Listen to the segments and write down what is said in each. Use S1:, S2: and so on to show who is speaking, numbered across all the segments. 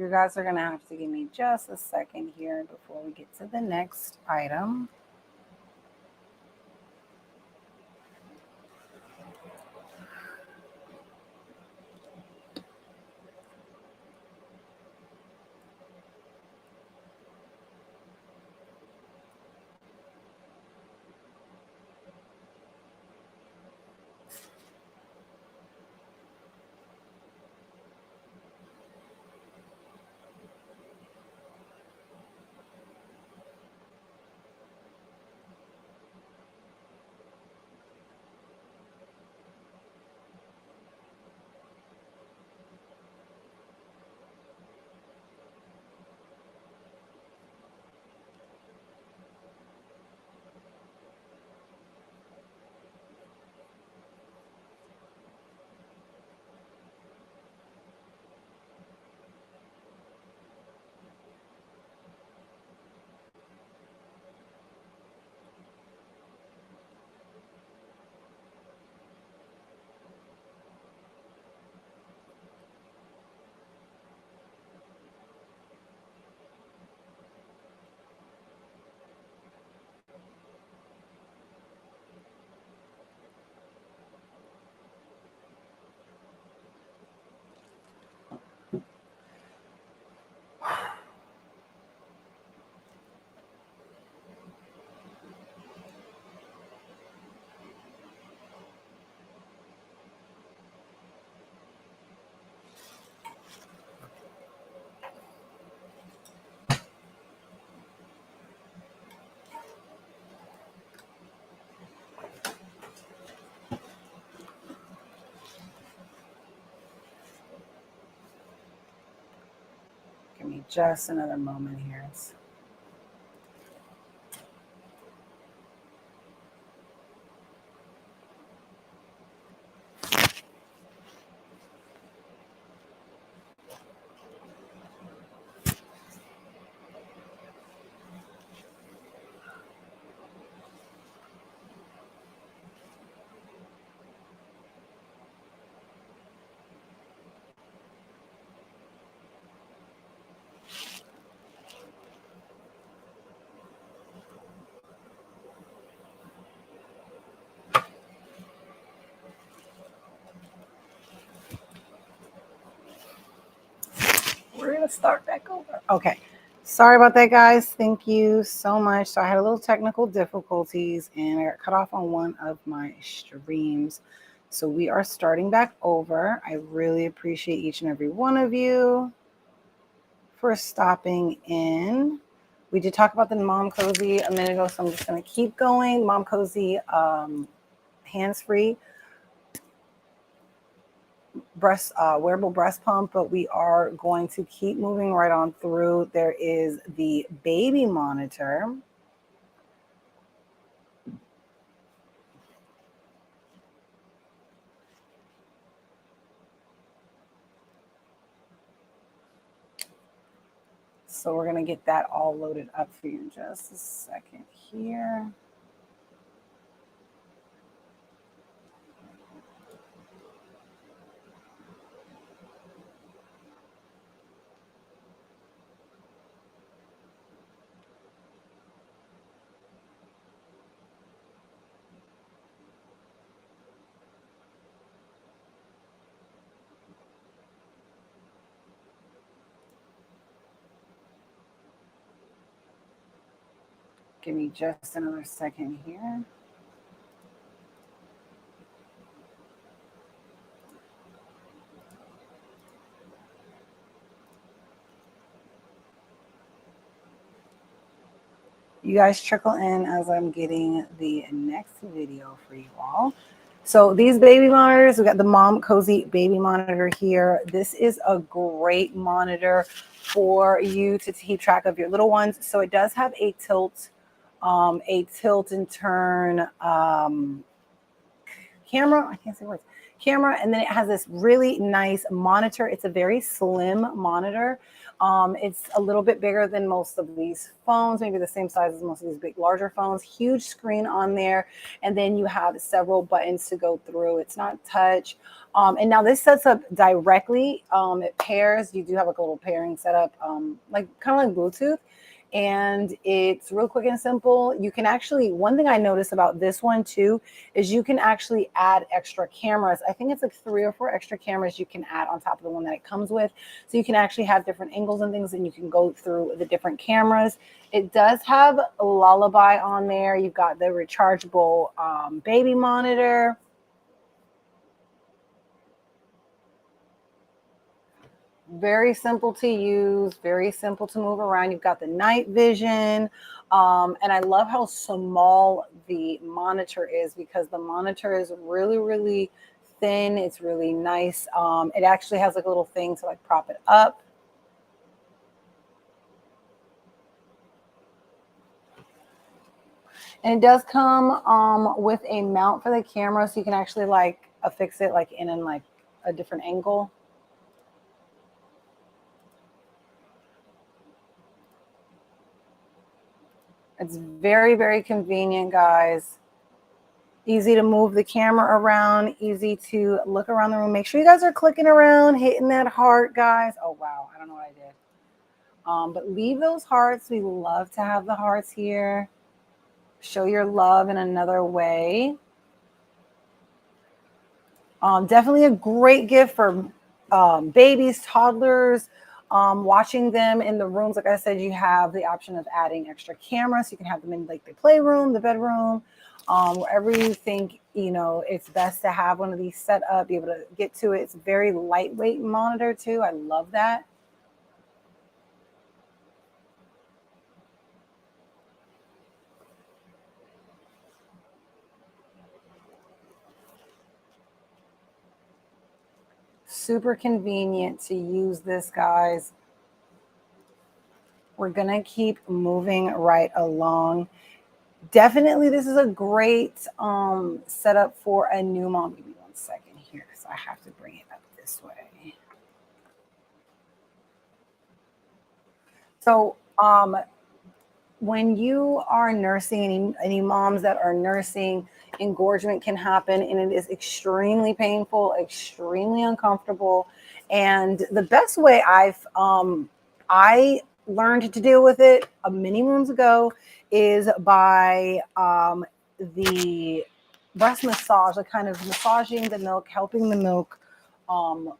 S1: You guys are going to have to give me just a second here before we get to the next item. Give me just another moment here. We're going to start back over. Okay. Sorry about that, guys. Thank you so much. So I had a little technical difficulties and I got cut off on one of my streams. So we are starting back over. I really appreciate each and every one of you for stopping in. We did talk about the Mom Cozy a minute ago, so I'm just going to keep going. Mom Cozy hands-free breast wearable breast pump, but we are going to keep moving right on through. There is the baby monitor. So we're going to get that all loaded up for you in just a second here. Give me just another second here. You guys trickle in as I'm getting the next video for you all. So these baby monitors, we got the Mom Cozy baby monitor here. This is a great monitor for you to keep track of your little ones. So it does have a tilt and turn camera. I can't say words. Camera, and then it has this really nice monitor. It's a very slim monitor. It's a little bit bigger than most of these phones, maybe the same size as most of these big, larger phones. Huge screen on there. And then you have several buttons to go through. It's not touch. And now this sets up directly. It pairs. You do have like a little pairing setup, like kind of like Bluetooth. And it's real quick and simple. You can actually, one thing I noticed about this one too, is you can actually add extra cameras. I think it's like 3 or 4 extra cameras you can add on top of the one that it comes with. So you can actually have different angles and things, and you can go through the different cameras. It does have a Lullaby on there. You've got the rechargeable baby monitor. Very simple to use, very simple to move around. You've got the night vision. And I love how small the monitor is, because the monitor is really, really thin. It's really nice. It actually has like a little thing to like prop it up. And it does come with a mount for the camera, so you can actually like affix it like in like a different angle. It's very, very convenient, guys. Easy to move the camera around, easy to look around the room. Make sure you guys are clicking around, hitting that heart, guys. Oh, wow. I don't know what I did. But leave those hearts. We love to have the hearts here. Show your love in another way. Definitely a great gift for babies, toddlers, watching them in the rooms. Like I said, you have the option of adding extra cameras. So you can have them in like the playroom, the bedroom, wherever you think, it's best to have one of these set up, be able to get to it. It's a very lightweight monitor too. I love that. Super convenient to use this, guys. We're going to keep moving right along. Definitely, this is a great setup for a new mom. Give me 1 second here, because I have to bring it up this way. So, when you are nursing, any moms that are nursing, engorgement can happen, and it is extremely painful, extremely uncomfortable. And the best way I learned to deal with it many moons ago is by the breast massage, like kind of massaging the milk, helping the milk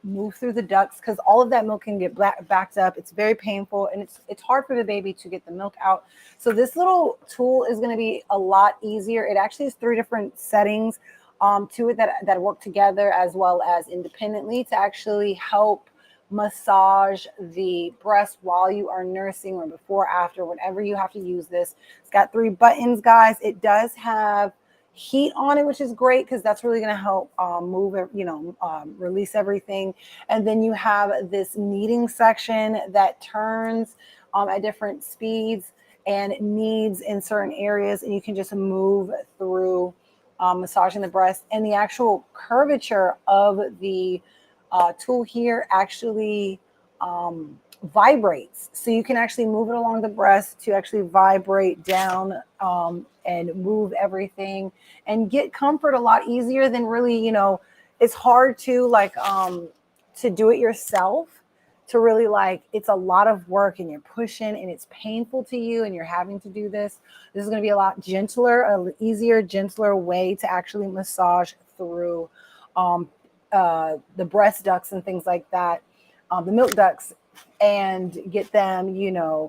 S1: move through the ducts, because all of that milk can get backed up. It's very painful, and it's hard for the baby to get the milk out. So this little tool is going to be a lot easier. It actually has 3 different settings to it that work together as well as independently to actually help massage the breast while you are nursing, or before, after, whenever you have to use this. It's got 3 buttons, guys. It does have heat on it, which is great, because that's really going to help move it, release everything. And then you have this kneading section that turns at different speeds and needs in certain areas, and you can just move through massaging the breast. And the actual curvature of the tool here actually vibrates. So you can actually move it along the breast to actually vibrate down and move everything and get comfort a lot easier than really, it's hard to do it yourself, to really it's a lot of work, and you're pushing, and it's painful to you, and you're having to do this. This is going to be a lot gentler, a easier, gentler way to actually massage through the breast ducts and things like that, the milk ducts, and get them,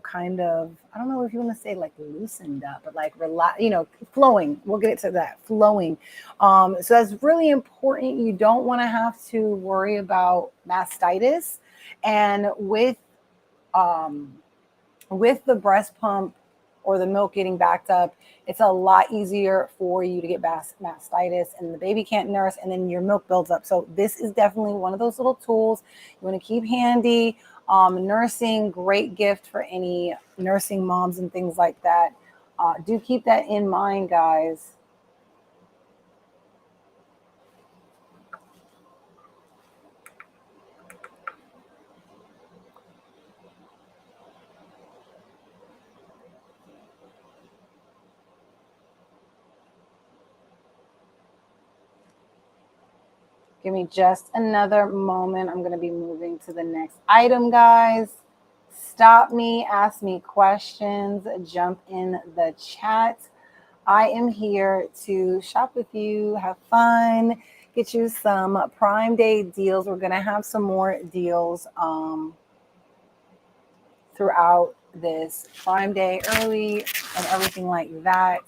S1: kind of, I don't know if you want to say like loosened up, but like flowing. We'll get to that, flowing. So that's really important. You don't want to have to worry about mastitis. And with the breast pump or the milk getting backed up, it's a lot easier for you to get mastitis, and the baby can't nurse, and then your milk builds up. So this is definitely one of those little tools you want to keep handy. Nursing, great gift for any nursing moms and things like that. Do keep that in mind, guys. Give me just another moment. I'm going to be moving to the next item, guys. Stop me, ask me questions, jump in the chat. I am here to shop with you, have fun, get you some Prime Day deals. We're going to have some more deals throughout this Prime Day early and everything like that.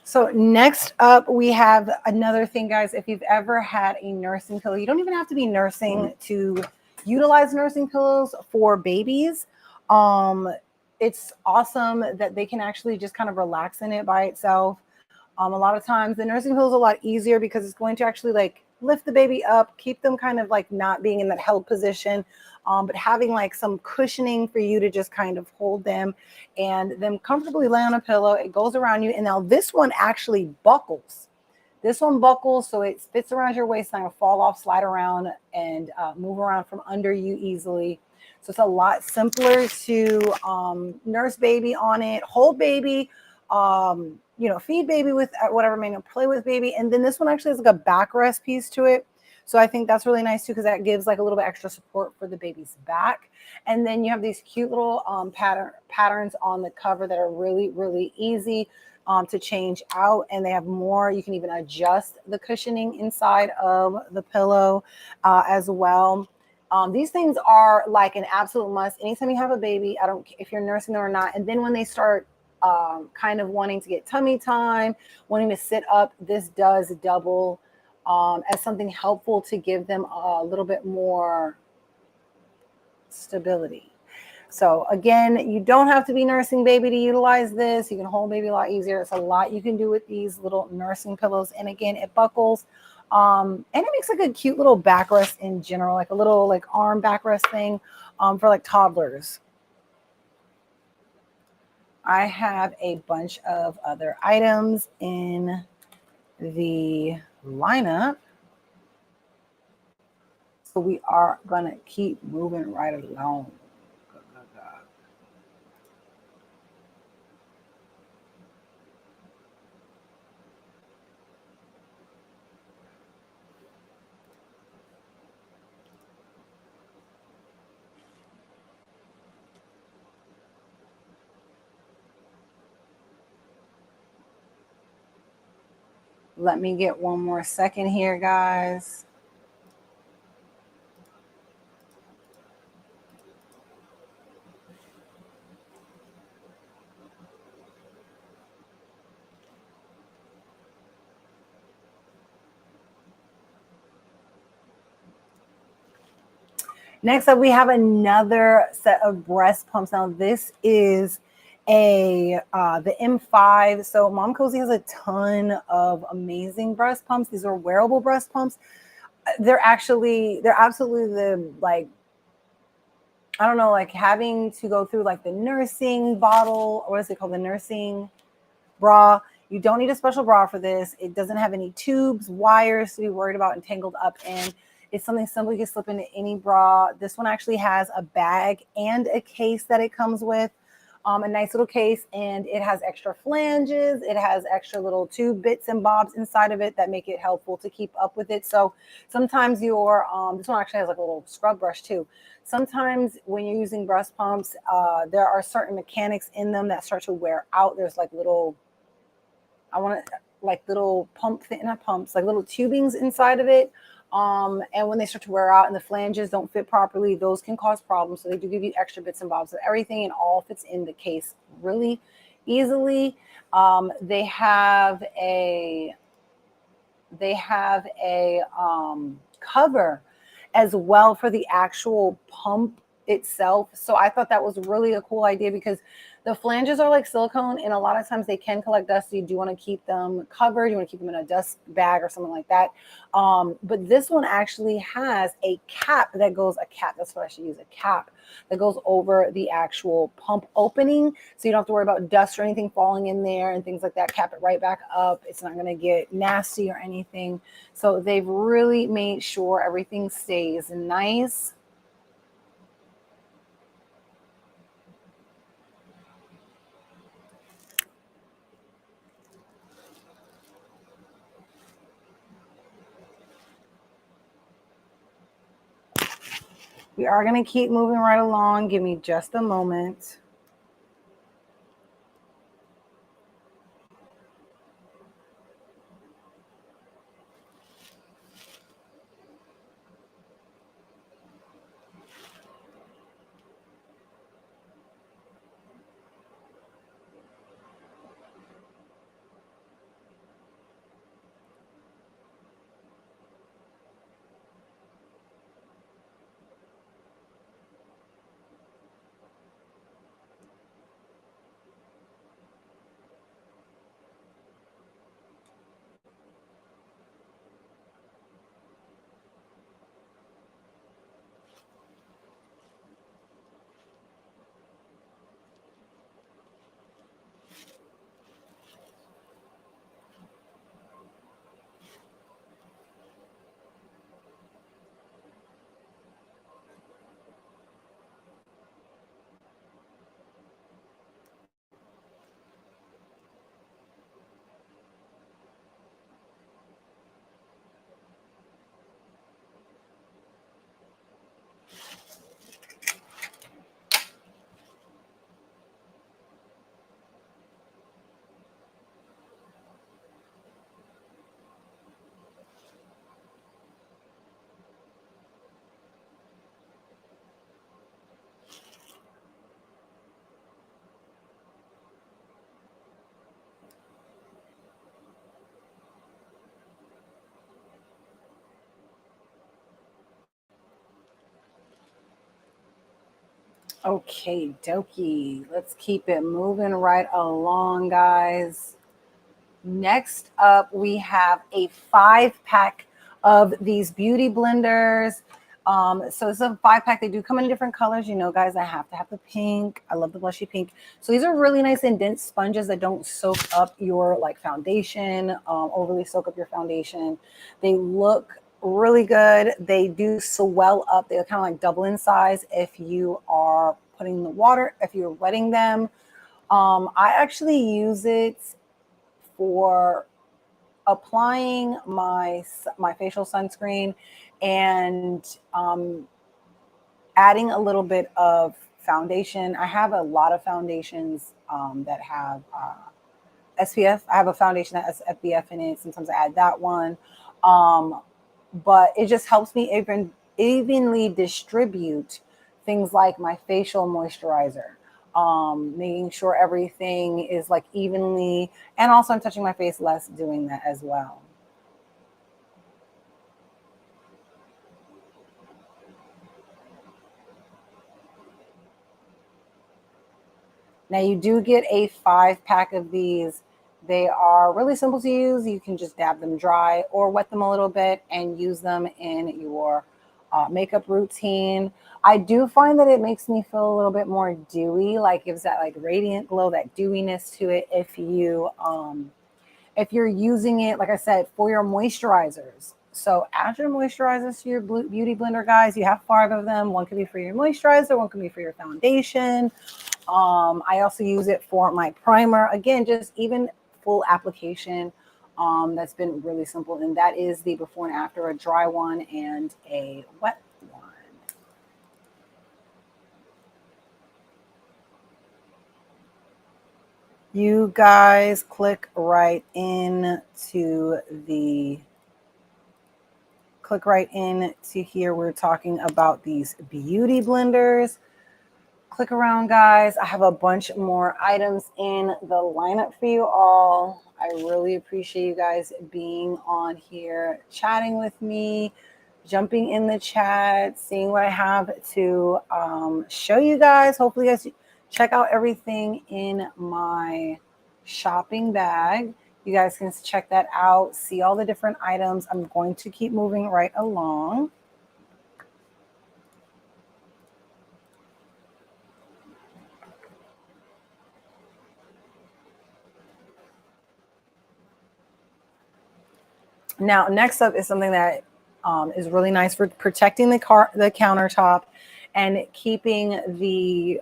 S1: So next up, we have another thing, guys. If you've ever had a nursing pillow, you don't even have to be nursing to utilize nursing pillows for babies. It's awesome that they can actually just kind of relax in it by itself. A lot of times the nursing pillow is a lot easier because it's going to actually like lift the baby up, keep them kind of like not being in that held position, but having like some cushioning for you to just kind of hold them and them comfortably lay on a pillow. It goes around you. And now this one actually buckles. This one buckles, so it fits around your waist, and will fall off, slide around, and move around from under you easily. So it's a lot simpler to nurse baby on it, hold baby, feed baby with whatever manual, play with baby. And then this one actually has like a backrest piece to it. So I think that's really nice too, because that gives like a little bit extra support for the baby's back. And then you have these cute little patterns on the cover that are really, really easy to change out. And they have more. You can even adjust the cushioning inside of the pillow as well. These things are like an absolute must. Anytime you have a baby, I don't care if you're nursing them or not. And then when they start kind of wanting to get tummy time, wanting to sit up, this does double as something helpful to give them a little bit more stability. So again, you don't have to be nursing baby to utilize this. You can hold baby a lot easier. It's a lot you can do with these little nursing pillows. And again, it buckles. And it makes like a cute little backrest in general, like a little like arm backrest thing for like toddlers. I have a bunch of other items in the lineup. So we are going to keep moving right along. Let me get one more second here, guys. Next up, we have another set of breast pumps. Now, this is the M5. So Mom Cozy has a ton of amazing breast pumps. These are wearable breast pumps. They're absolutely the like, I don't know, like having to go through like the nursing bottle, or what is it called? The nursing bra. You don't need a special bra for this. It doesn't have any tubes, wires to be worried about and tangled up in. It's something simple you can slip into any bra. This one actually has a bag and a case that it comes with, a nice little case, and it has extra flanges. It has extra little tube bits and bobs inside of it that make it helpful to keep up with it. So sometimes your, this one actually has like a little scrub brush too. Sometimes when you're using breast pumps, there are certain mechanics in them that start to wear out. There's like little, like little not pumps, like little tubings inside of it. And when they start to wear out and the flanges don't fit properly, those can cause problems. So they do give you extra bits and bobs. So everything and all fits in the case really easily. They have a cover as well for the actual pump itself. So I thought that was really a cool idea, because The flanges are like silicone, and a lot of times they can collect dust. So you do want to keep them covered. You want to keep them in a dust bag or something like that. But this one actually has a cap that goes, a cap, that's what I should use, a cap that goes over the actual pump opening. So you don't have to worry about dust or anything falling in there and things like that. Cap it right back up. It's not going to get nasty or anything. So they've really made sure everything stays nice. We are going to keep moving right along. Give me just a moment. Okay, dokie. Let's keep it moving right along, guys. Next up, we have a 5-pack of these beauty blenders. So it's a 5-pack. They do come in different colors. You know, guys, I have to have the pink. I love the blushy pink. So these are really nice and dense sponges that don't soak up your like foundation, overly soak up your foundation. They look really good. They do swell up. They're kind of like double in size if you are putting the water, if you're wetting them. I actually use it for applying my facial sunscreen and adding a little bit of foundation. I have a lot of foundations that have SPF. I have a foundation that has SPF in it. Sometimes I add that one. But it just helps me evenly distribute things like my facial moisturizer, making sure everything is like evenly, and also I'm touching my face less doing that as well. Now you do get a 5-pack of these. They are really simple to use. You can just dab them dry or wet them a little bit and use them in your makeup routine. I do find that it makes me feel a little bit more dewy, like gives that like radiant glow, that dewiness to it if you're using it, like I said, for your moisturizers. So add your moisturizers to your beauty blender, guys. You have 5 of them. One could be for your moisturizer, one could be for your foundation. I also use it for my primer. Again, just even full application. That's been really simple. And that is the before and after, a dry one and a wet one. You guys click right in to here. We're talking about these beauty blenders. Click around, guys. I have a bunch more items in the lineup for you all. I really appreciate you guys being on here, chatting with me, jumping in the chat, seeing what I have to show you guys. Hopefully, you guys check out everything in my shopping bag. You guys can check that out, see all the different items. I'm going to keep moving right along. Now, next up is something that is really nice for protecting the countertop, and keeping the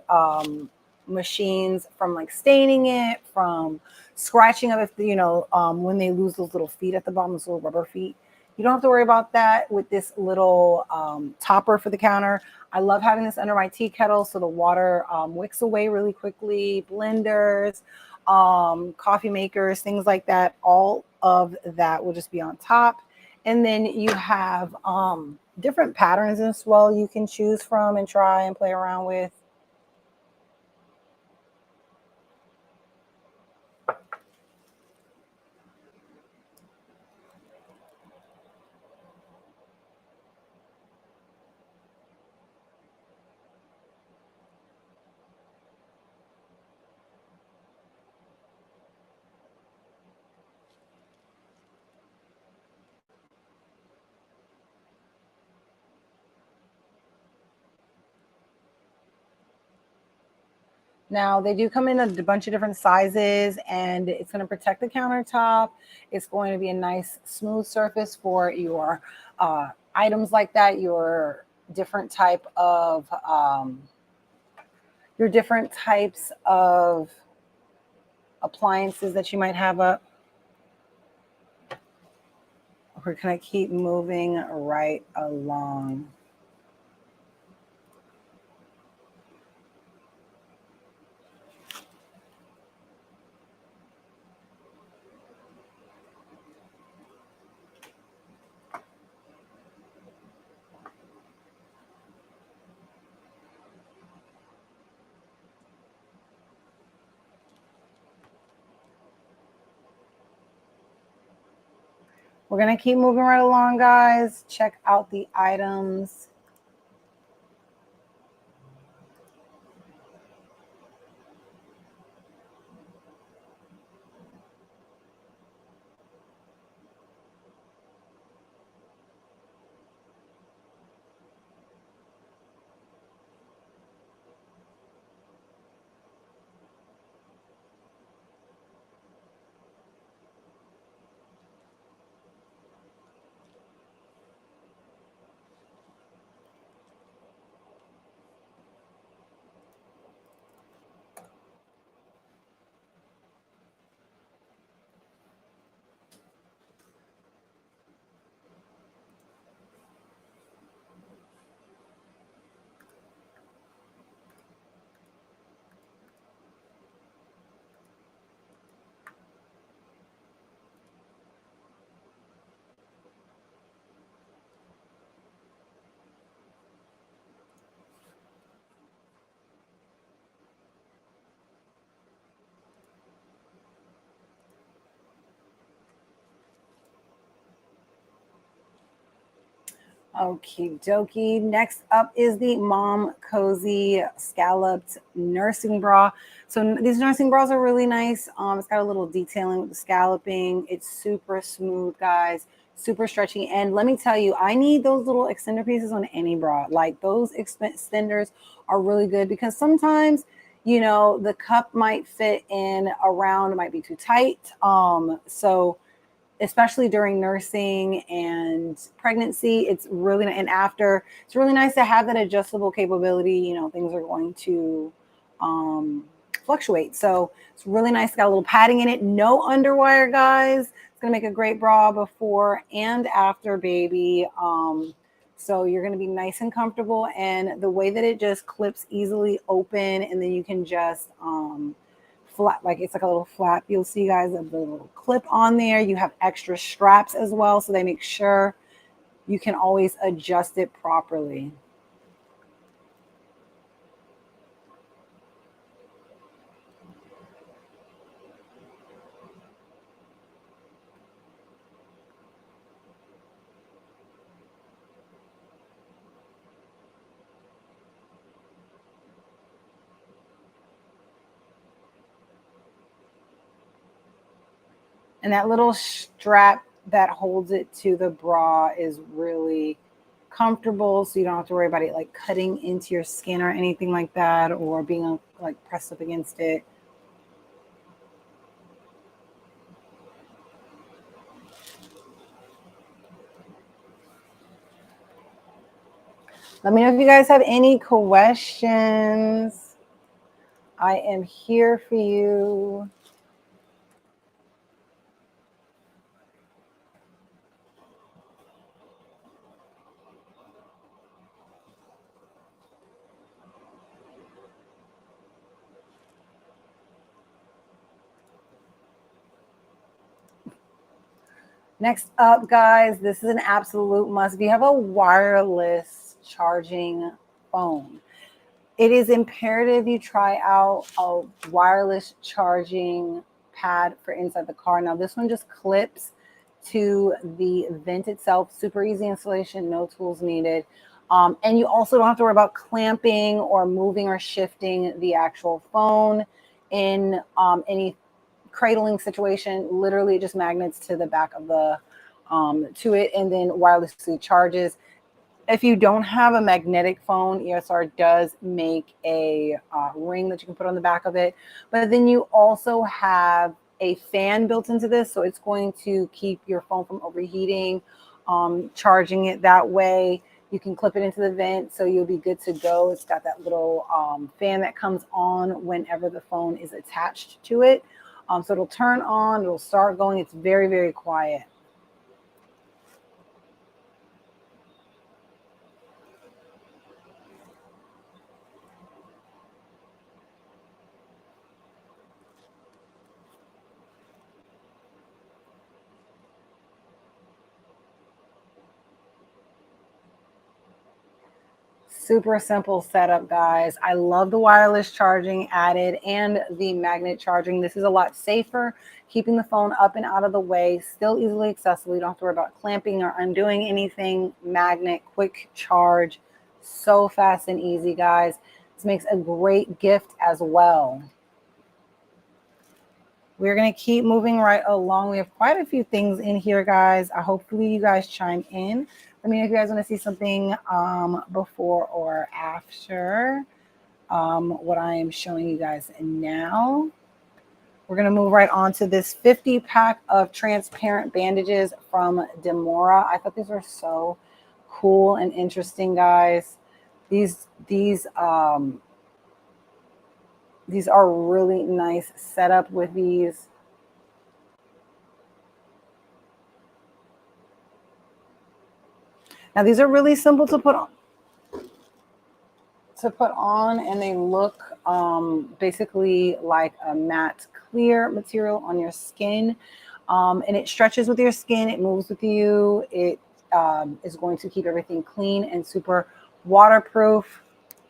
S1: machines from like staining it, from scratching up. If when they lose those little feet at the bottom, those little rubber feet, you don't have to worry about that with this little topper for the counter. I love having this under my tea kettle so the water wicks away really quickly. Blenders, coffee makers, things like that. All of that will just be on top. And then you have different patterns as well you can choose from and try and play around with. Now, they do come in a bunch of different sizes, and it's going to protect the countertop. It's going to be a nice, smooth surface for your items like that, different type of your different types of appliances that you might have up. We're going to keep moving right along. We're going to keep moving right along, guys. Check out the items. Okie dokie. Next up is the Mom Cozy Scalloped Nursing Bra. So these nursing bras are really nice. It's got a little detailing with the scalloping. It's super smooth, guys. Super stretchy. And let me tell you, I need those little extender pieces on any bra. Like those extenders are really good because sometimes, the cup might fit in around, it might be too tight. So especially during nursing and pregnancy, and after, it's really nice to have that adjustable capability. Things are going to fluctuate. So it's really nice. Got a little padding in it. No underwire, guys. It's going to make a great bra before and after baby. So you're going to be nice and comfortable. And the way that it just clips easily open, and then you can just flat, like it's like a little flap. You'll see, guys, of the little clip on there. You have extra straps as well, so they make sure you can always adjust it properly. And that little strap that holds it to the bra is really comfortable, so you don't have to worry about it like cutting into your skin or anything like that, or being like pressed up against it. Let me know if you guys have any questions. I am here for you. Next up, guys, this is an absolute must. If you have a wireless charging phone, it is imperative you try out a wireless charging pad for inside the car. Now, this one just clips to the vent itself. Super easy installation, no tools needed. And you also don't have to worry about clamping or moving or shifting the actual phone in any cradling situation. Literally, it just magnets to the back of the to it, and then wirelessly charges. If you don't have a magnetic phone, ESR does make a ring that you can put on the back of it. But then you also have a fan built into this, so it's going to keep your phone from overheating. Charging it that way, you can clip it into the vent, so you'll be good to go. It's got that little fan that comes on whenever the phone is attached to it. So it'll turn on, it'll start going. It's very, very quiet. Super simple setup, guys. I love the wireless charging added and the magnet charging. This is a lot safer, keeping the phone up and out of the way, still easily accessible. You don't have to worry about clamping or undoing anything. Magnet, quick charge, so fast and easy, guys. This makes a great gift as well. We're going to keep moving right along. We have quite a few things in here, guys. Hopefully you guys chime in. Let me know if you guys want to see something before or after what I am showing you guys now. We're going to move right on to this 50 pack of transparent bandages from Demora. I thought these were so cool and interesting, guys. These are really nice setup with these. Now these are really simple to put on, and they look basically like a matte clear material on your skin, and it stretches with your skin, it moves with you, it is going to keep everything clean and super waterproof,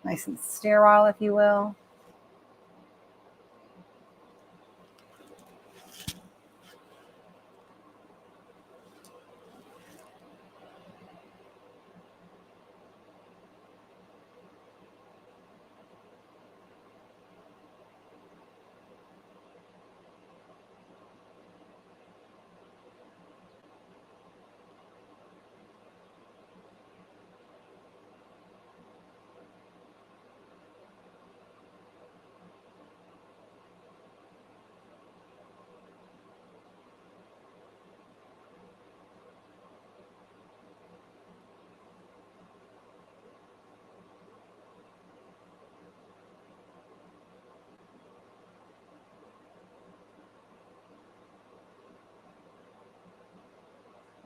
S1: nice and sterile, if you will.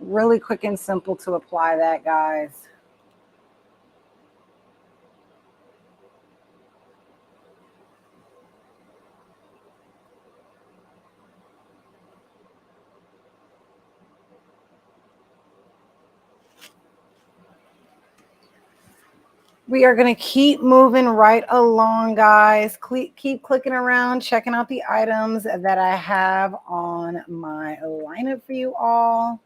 S1: Really quick and simple to apply that, guys. We are going to keep moving right along, guys. Keep clicking around, checking out the items that I have on my lineup for you all.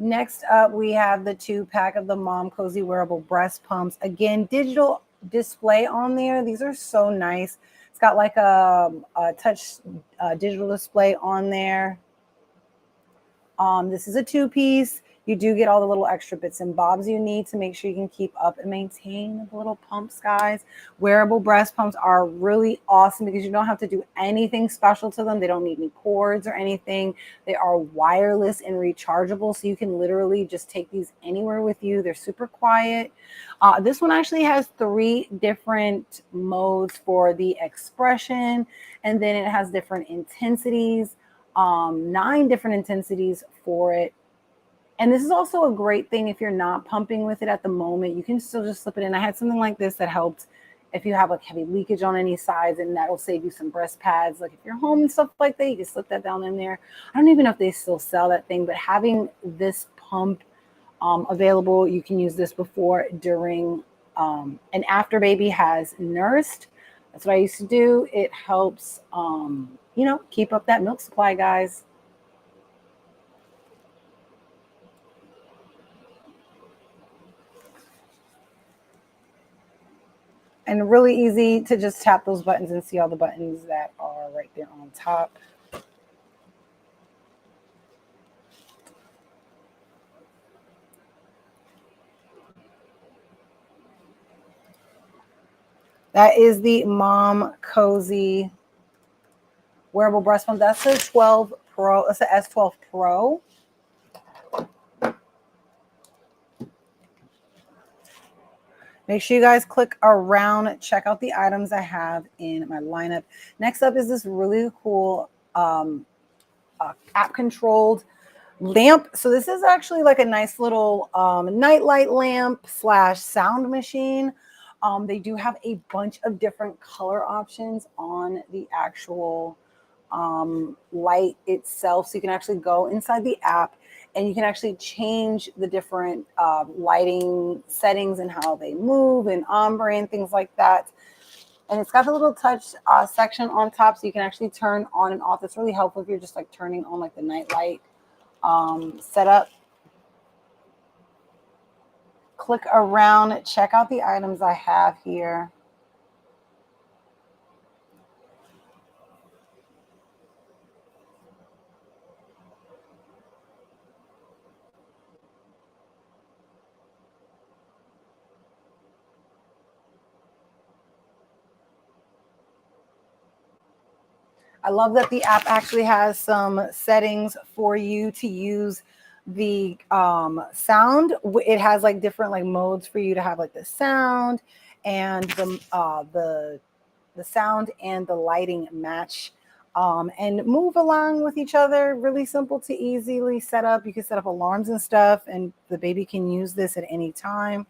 S1: Next up, we have the 2-pack of the Mom Cozy wearable breast pumps. Again, digital display on there. These are so nice. It's got like a touch digital display on there. This is a 2-piece. You do get all the little extra bits and bobs you need to make sure you can keep up and maintain the little pumps, guys. Wearable breast pumps are really awesome because you don't have to do anything special to them. They don't need any cords or anything. They are wireless and rechargeable, so you can literally just take these anywhere with you. They're super quiet. This one actually has 3 different modes for the expression, and then it has different intensities. 9 different intensities for it. And this is also a great thing if you're not pumping with it at the moment. You can still just slip it in. I had something like this that helped if you have like heavy leakage on any sides, and that'll save you some breast pads. Like if you're home and stuff like that, you can slip that down in there. I don't even know if they still sell that thing, but having this pump available, you can use this before, during, and after baby has nursed. That's what I used to do. It helps, keep up that milk supply, guys. And really easy to just tap those buttons and see all the buttons that are right there on top. That is the Mom Cozy wearable breast pump. That's the 12 Pro. That's the S12 Pro. Make sure you guys click around, check out the items I have in my lineup. Next up is this really cool app-controlled lamp. So this is actually like a nice little nightlight lamp / sound machine. They do have a bunch of different color options on the actual light itself. So you can actually go inside the app and you can actually change the different lighting settings and how they move and ombre and things like that. And it's got the little touch section on top, so you can actually turn on and off. It's really helpful if you're just like turning on like the night light setup. Click around, check out the items I have here. I love that the app actually has some settings for you to use the sound. It has like different like modes for you to have like the sound and the sound and the lighting match and move along with each other. Really simple to easily set up. You can set up alarms and stuff, and the baby can use this at any time.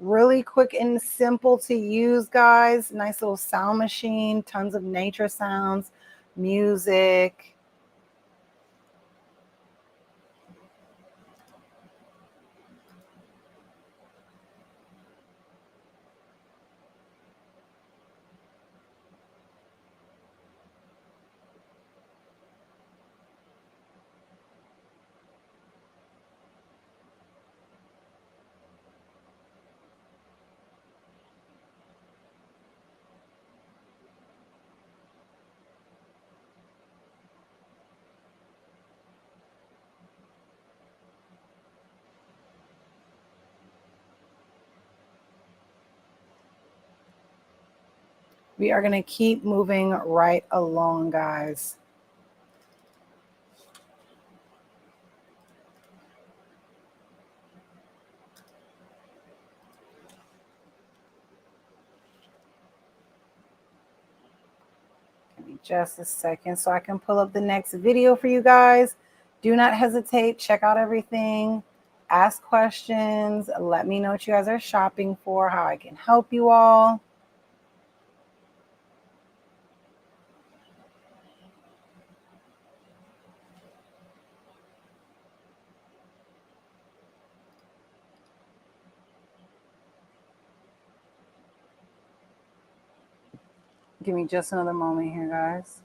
S1: Really quick and simple to use, guys. Nice little sound machine, tons of nature sounds, music. We are going to keep moving right along, guys. Give me just a second so I can pull up the next video for you guys. Do not hesitate. Check out everything ask questions. Let me know what you guys are shopping for, how I can help you all. Give me just another moment here, guys.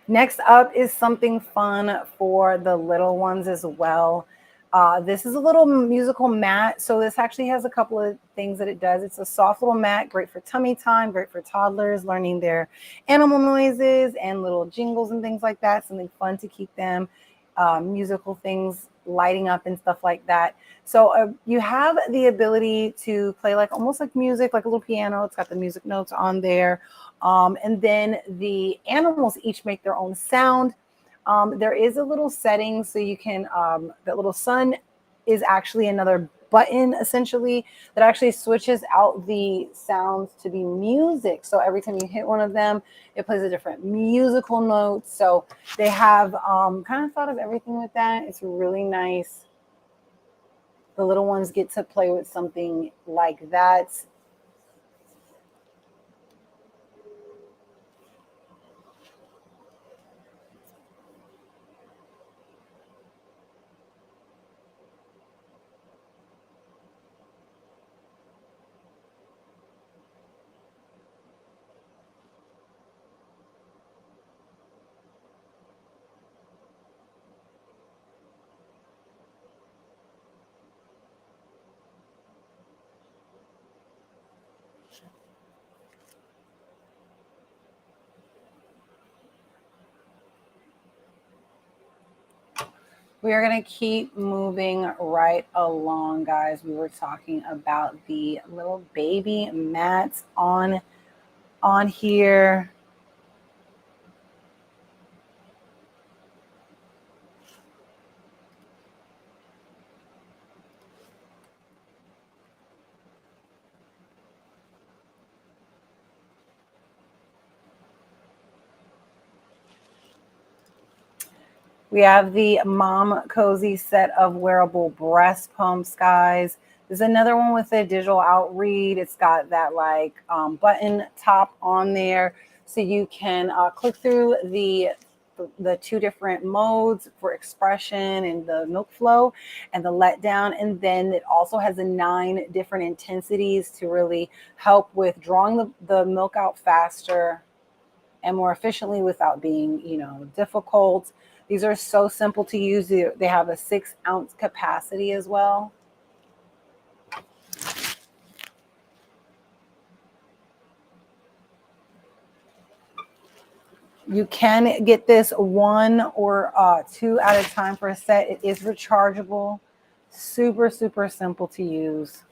S1: Next up is something fun for the little ones as well. This is a little musical mat. So this actually has a couple of things that it does. It's a soft little mat, great for tummy time, great for toddlers, learning their animal noises and little jingles and things like that. Something fun to keep them, musical things lighting up and stuff like that. So you have the ability to play like almost like music, like a little piano. It's got the music notes on there. And then the animals each make their own sound. There is a little setting so you can, that little sun is actually another button essentially that actually switches out the sounds to be music. So every time you hit one of them, it plays a different musical note. So they have kind of thought of everything with that. It's really nice. The little ones get to play with something like that. We are going to keep moving right along, guys. We were talking about the little baby mats on here. We have the Mom Cozy set of wearable breast pumps, guys. There's another one with a digital out read. It's got that like button top on there, so you can click through the two different modes for expression and the milk flow and the letdown. And then it also has the 9 different intensities to really help with drawing the milk out faster and more efficiently without being, difficult. These are so simple to use. They have a 6-ounce capacity as well. You can get this 1 or 2 at a time for a set. It is rechargeable. Super, super simple to use.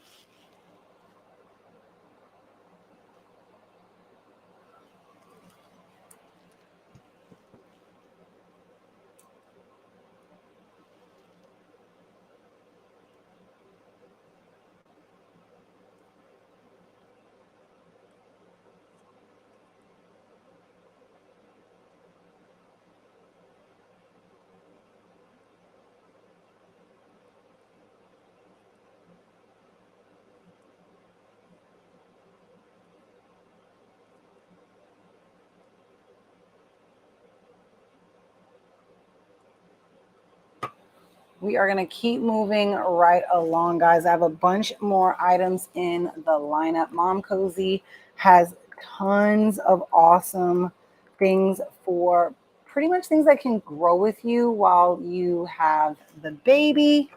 S1: We are going to keep moving right along, guys. I have a bunch more items in the lineup. Mom Cozy has tons of awesome things for pretty much things that can grow with you while you have the baby.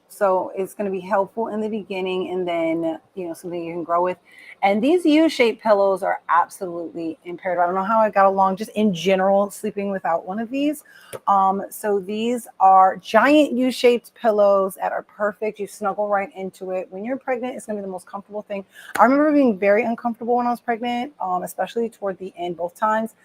S1: So it's going to be helpful in the beginning and then, something you can grow with. And these U-shaped pillows are absolutely imperative. I don't know how I got along just in general sleeping without one of these. So these are giant U-shaped pillows that are perfect. You snuggle right into it. When you're pregnant, it's going to be the most comfortable thing. I remember being very uncomfortable when I was pregnant, especially toward the end, both times.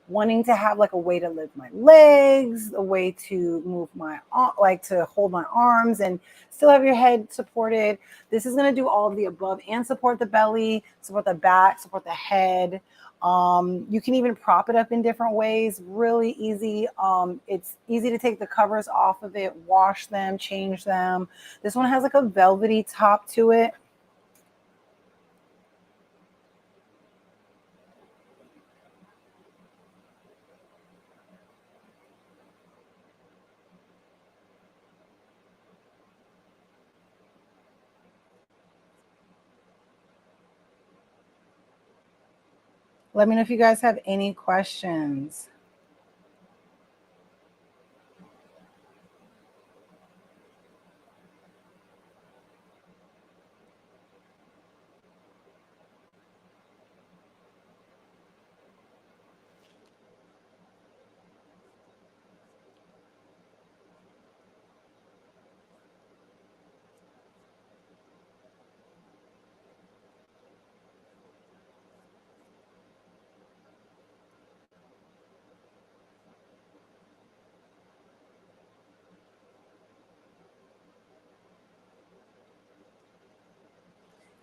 S1: wanting to have like a way to lift my legs, a way to move my, like to hold my arms and still have your head supported. This is going to do all of the above and support the belly, support the back, support the head. You can even prop it up in different ways. Really easy. It's easy to take the covers off of it, wash them, change them. This one has like a velvety top to it. Let me know if you guys have any questions.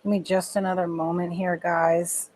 S1: Give me just another moment here, guys.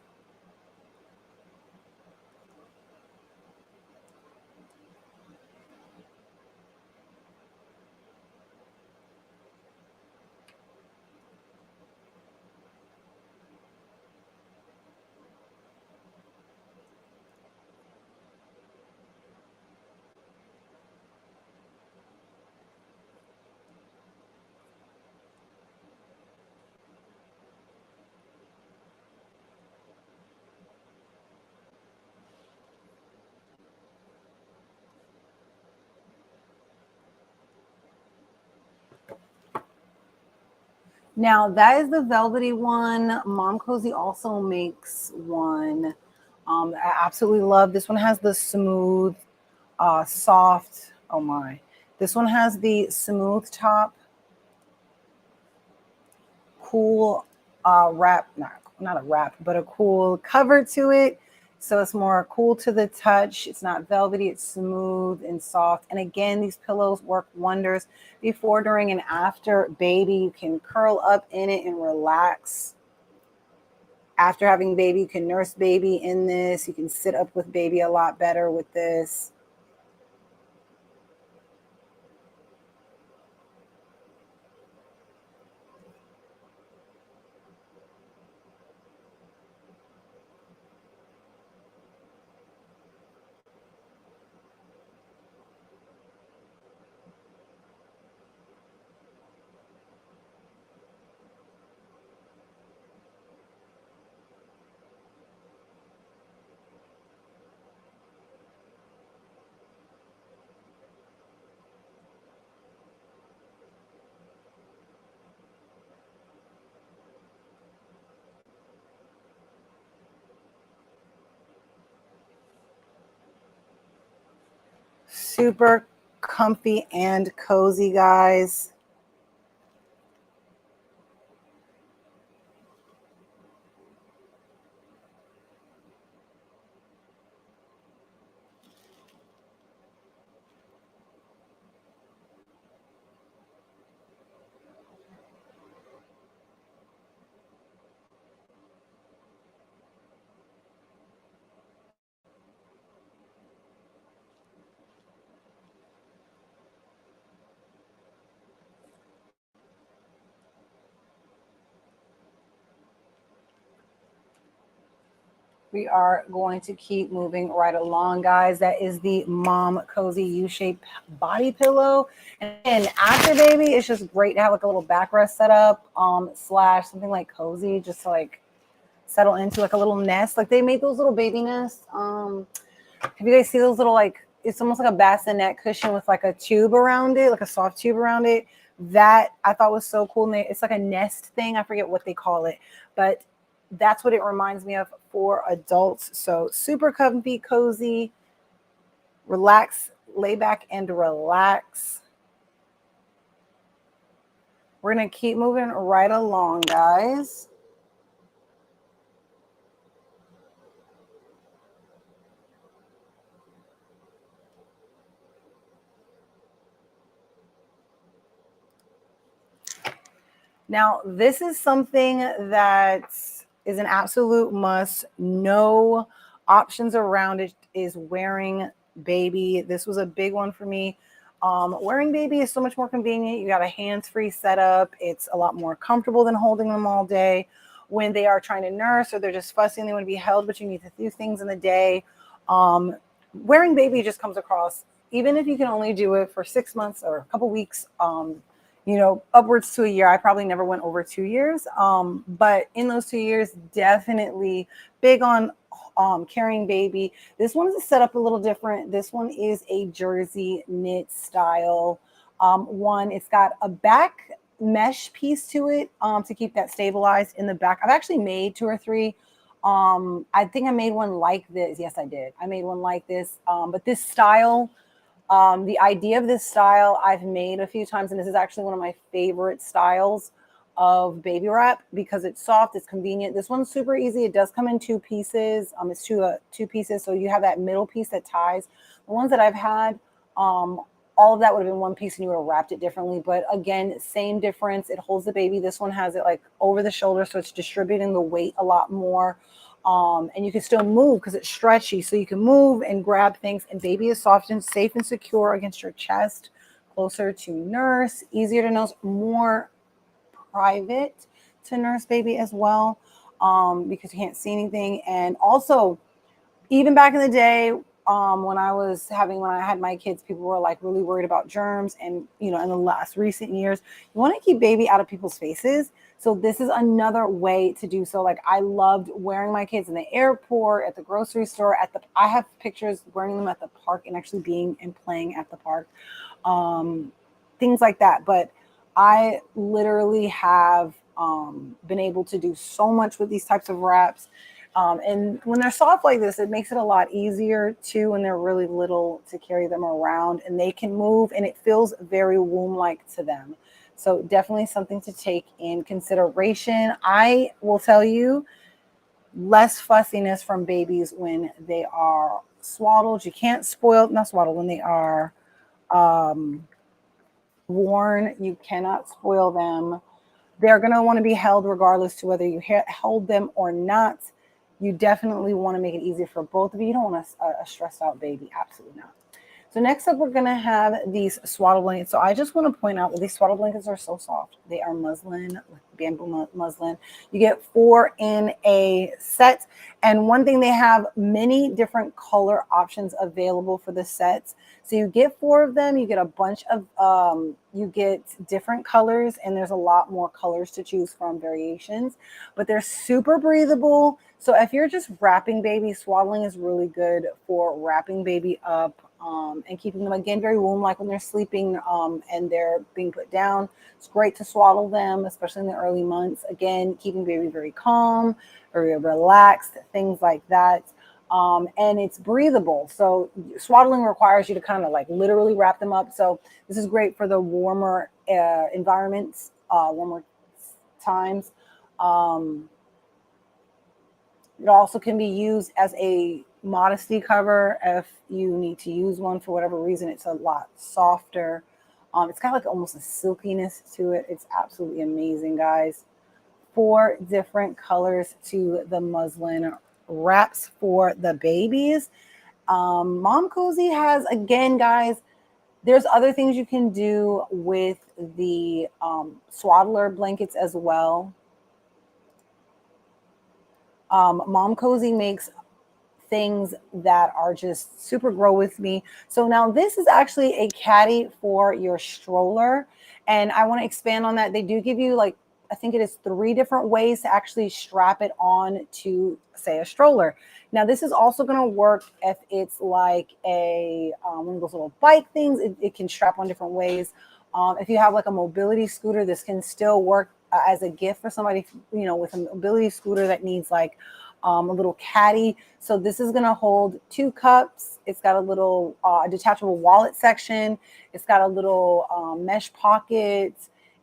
S1: Now that is the velvety one. Mom Cozy also makes one. I absolutely love this one. Has the smooth, soft. Oh my! This one has the smooth top, cool wrap. Not a wrap, but a cool cover to it. So it's more cool to the touch. It's not velvety. It's smooth and soft. And again, these pillows work wonders before, during, and after baby. You can curl up in it and relax. After having baby, you can nurse baby in this. You can sit up with baby a lot better with this. Super comfy and cozy, guys. We are going to keep moving right along, guys. That is the Mom Cozy U-shaped body pillow. And after baby, it's just great to have like a little backrest setup, slash something like cozy, just to like settle into like a little nest. Like they made those little baby nests. Have you guys seen those little, like, it's almost like a bassinet cushion with like a tube around it, like a soft tube around it. That I thought was so cool. And it's like a nest thing. I forget what they call it, but that's what it reminds me of for adults. So super comfy, cozy, relax, lay back and relax. We're going to keep moving right along, guys. Now, this is something that is an absolute must. No options around it is wearing baby. This was a big one for me. Wearing baby is so much more convenient. You got a hands-free setup. It's a lot more comfortable than holding them all day. When they are trying to nurse or they're just fussy and they want to be held, but you need to do things in the day. Wearing baby just comes across, even if you can only do it for 6 months or a couple weeks, upwards to a year. I probably never went over 2 years. But in those 2 years, definitely big on carrying baby. This one is set up a little different. This one is a jersey knit style one. It's got a back mesh piece to it to keep that stabilized in the back. I've actually made 2 or 3. I think I made one like this. Yes, I did. I made one like this. But this style, the idea of this style I've made a few times, and this is actually one of my favorite styles of baby wrap because it's soft, it's convenient. This one's super easy. It does come in 2 pieces. It's two pieces, so you have that middle piece that ties. The ones that I've had, all of that would have been one piece, and you would have wrapped it differently. But again, same difference. It holds the baby. This one has it like over the shoulder, so it's distributing the weight a lot more. And you can still move because it's stretchy, so you can move and grab things. And baby is soft and safe and secure against your chest, closer to nurse, easier to nurse, more private to nurse baby as well, because you can't see anything. And also, even back in the day, when I had my kids, people were like really worried about germs. And in the last recent years, you want to keep baby out of people's faces. So this is another way to do so. Like, I loved wearing my kids in the airport, at the grocery store, I have pictures wearing them at the park and actually being and playing at the park, things like that. But I literally have been able to do so much with these types of wraps. And when they're soft like this, it makes it a lot easier too when they're really little to carry them around, and they can move, and it feels very womb-like to them. So definitely something to take in consideration. I will tell you, less fussiness from babies when they are swaddled. You can't spoil, not swaddled, when they are um, worn. You cannot spoil them. They're going to want to be held regardless to whether you hold them or not. You definitely want to make it easier for both of you. You don't want a stressed out baby. Absolutely not. So next up, we're going to have these swaddle blankets. So I just want to point out that these swaddle blankets are so soft. They are muslin, bamboo muslin. You get 4 in a set. And one thing, they have many different color options available for the sets. So you get 4 of them. You get a bunch of, you get different colors, and there's a lot more colors to choose from, variations. But they're super breathable. So if you're just wrapping baby, swaddling is really good for wrapping baby up. And keeping them, again, very womb-like when they're sleeping and they're being put down. It's great to swaddle them, especially in the early months. Again, keeping baby very calm, very relaxed, things like that. And it's breathable. So swaddling requires you to kind of like literally wrap them up. So this is great for the warmer environments, warmer times. It also can be used as a modesty cover if you need to use one for whatever reason. It's a lot softer. It's got like almost a silkiness to it. It's absolutely amazing, guys. 4 different colors to the muslin wraps for the babies. Mom Cozy has, again, guys, there's other things you can do with the swaddler blankets as well. Mom Cozy makes things that are just super grow with me. So now this is actually a caddy for your stroller. And I want to expand on that. They do give you, like, I think it is 3 different ways to actually strap it on to, say, a stroller. Now, this is also going to work if it's like one of those little bike things. It can strap on different ways. If you have like a mobility scooter, this can still work as a gift for somebody, with a mobility scooter that needs like a little caddy. So this is going to hold 2 cups. It's got a little detachable wallet section. It's got a little mesh pocket.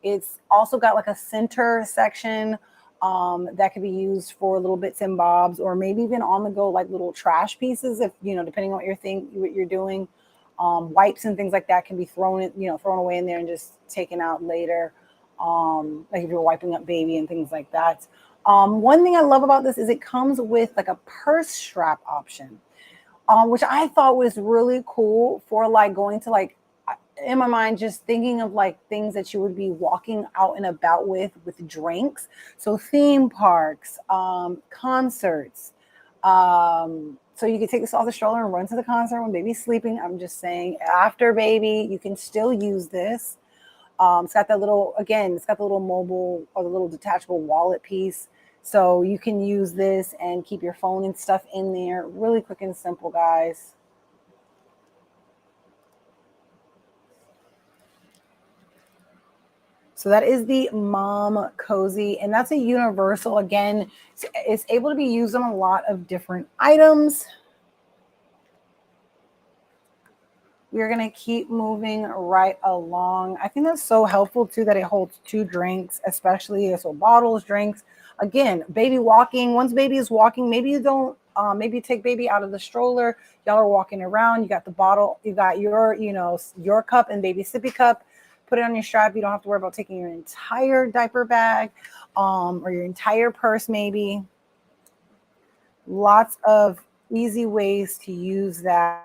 S1: It's also got like a center section that could be used for little bits and bobs, or maybe even on the go, like little trash pieces, if depending on what you're doing. Wipes and things like that can be thrown away in there and just taken out later. like if you're wiping up baby and things like that. One thing I love about this is it comes with like a purse strap option, which I thought was really cool for like going to like in my mind just thinking of like things that you would be walking out and about with drinks. So theme parks, concerts. So you can take this off the stroller and run to the concert when baby's sleeping. I'm just saying after baby, you can still use this. It's got that little, again, it's got the little mobile or the little detachable wallet piece. So you can use this and keep your phone and stuff in there. Really quick and simple, guys. So that is the Mom Cozy, and that's a universal. Again, it's able to be used on a lot of different items. We're going to keep moving right along. I think that's so helpful too that it holds two drinks, especially so bottles, drinks. Again, baby walking. Once baby is walking, maybe you don't. Maybe you take baby out of the stroller. Y'all are walking around. You got the bottle. You got your, your cup and baby sippy cup. Put it on your strap. You don't have to worry about taking your entire diaper bag, or your entire purse. Maybe lots of easy ways to use that.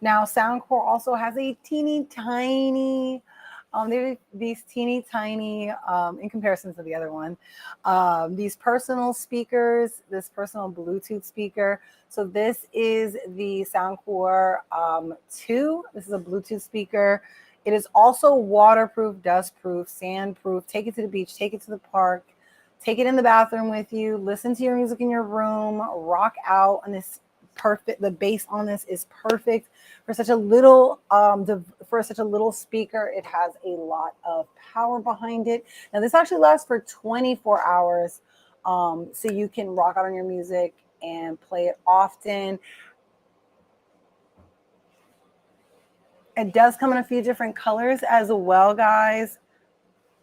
S1: Now, Soundcore also has a teeny tiny, these teeny tiny, in comparison to the other one, these personal speakers, this personal Bluetooth speaker. So this is the Soundcore 2. This is a Bluetooth speaker. It is also waterproof, dustproof, sandproof. Take it to the beach, take it to the park, take it in the bathroom with you, listen to your music in your room, rock out. And this perfect, the bass on this is perfect for such a little for such a little speaker. It has a lot of power behind it. Now this actually lasts for 24 hours, so you can rock out on your music and play it often. It does come in a few different colors as well, guys,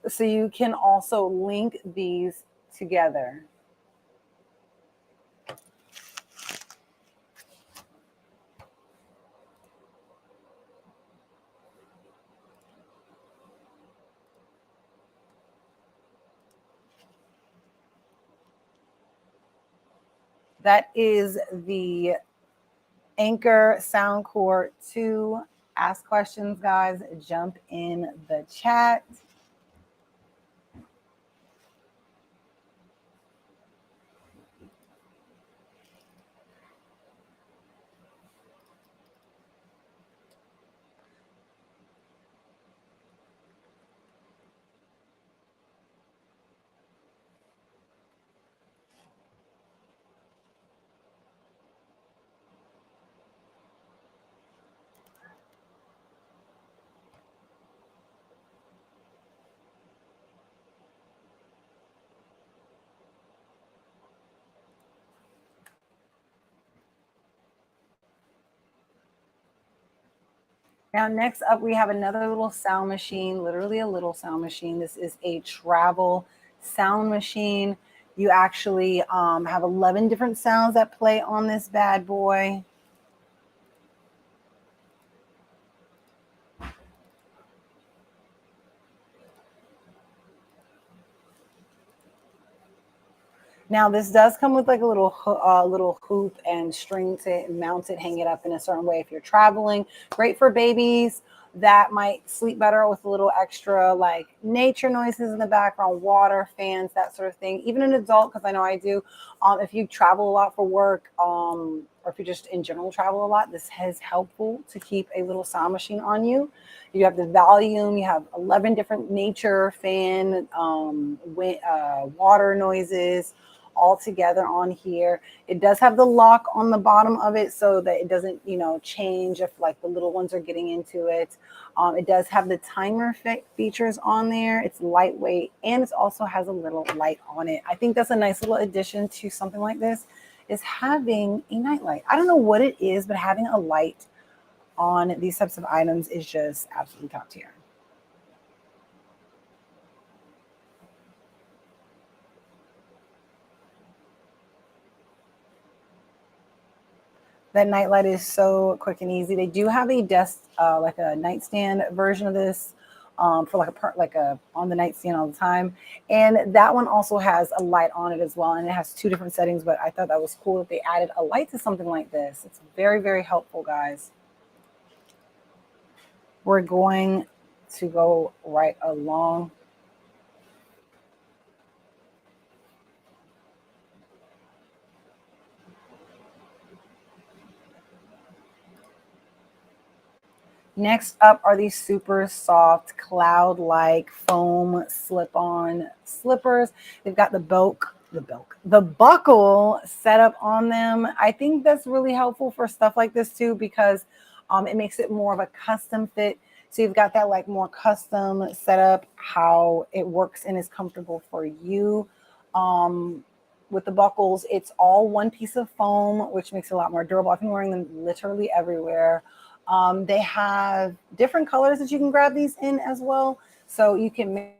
S1: so you can also link these together. That is the Anker Soundcore 2. Ask questions, guys. Jump in the chat. Now, next up, we have another little sound machine, literally a little sound machine. This is a travel sound machine. You actually have 11 different sounds that play on this bad boy. Now, this does come with like a little hoop and string to mount it, hang it up in a certain way if you're traveling. Great for babies that might sleep better with a little extra like nature noises in the background, water, fans, that sort of thing. Even an adult, because I know I do. If you travel a lot for work, or if you just in general travel a lot, this is helpful to keep a little sound machine on you. You have the volume. You have 11 different nature, fan, water noises all together on here. It does have the lock on the bottom of it so that it doesn't, change if like the little ones are getting into it. It does have the timer features on there. It's lightweight and it also has a little light on it. I think that's a nice little addition to something like this, is having a night light. I don't know what it is, but having a light on these types of items is just absolutely top tier. That nightlight is so quick and easy. They do have a desk, like a nightstand version of this, for like a on the nightstand all the time. And that one also has a light on it as well, and it has two different settings. But I thought that was cool that they added a light to something like this. It's very, very helpful, guys. We're going to go right along. Next up are these super soft cloud-like foam slip-on slippers. They've got the buckle set up on them. I think that's really helpful for stuff like this too, because it makes it more of a custom fit. So you've got that like more custom setup, how it works and is comfortable for you. With the buckles, it's all one piece of foam, which makes it a lot more durable. I've been wearing them literally everywhere. They have different colors that you can grab these in as well. So you can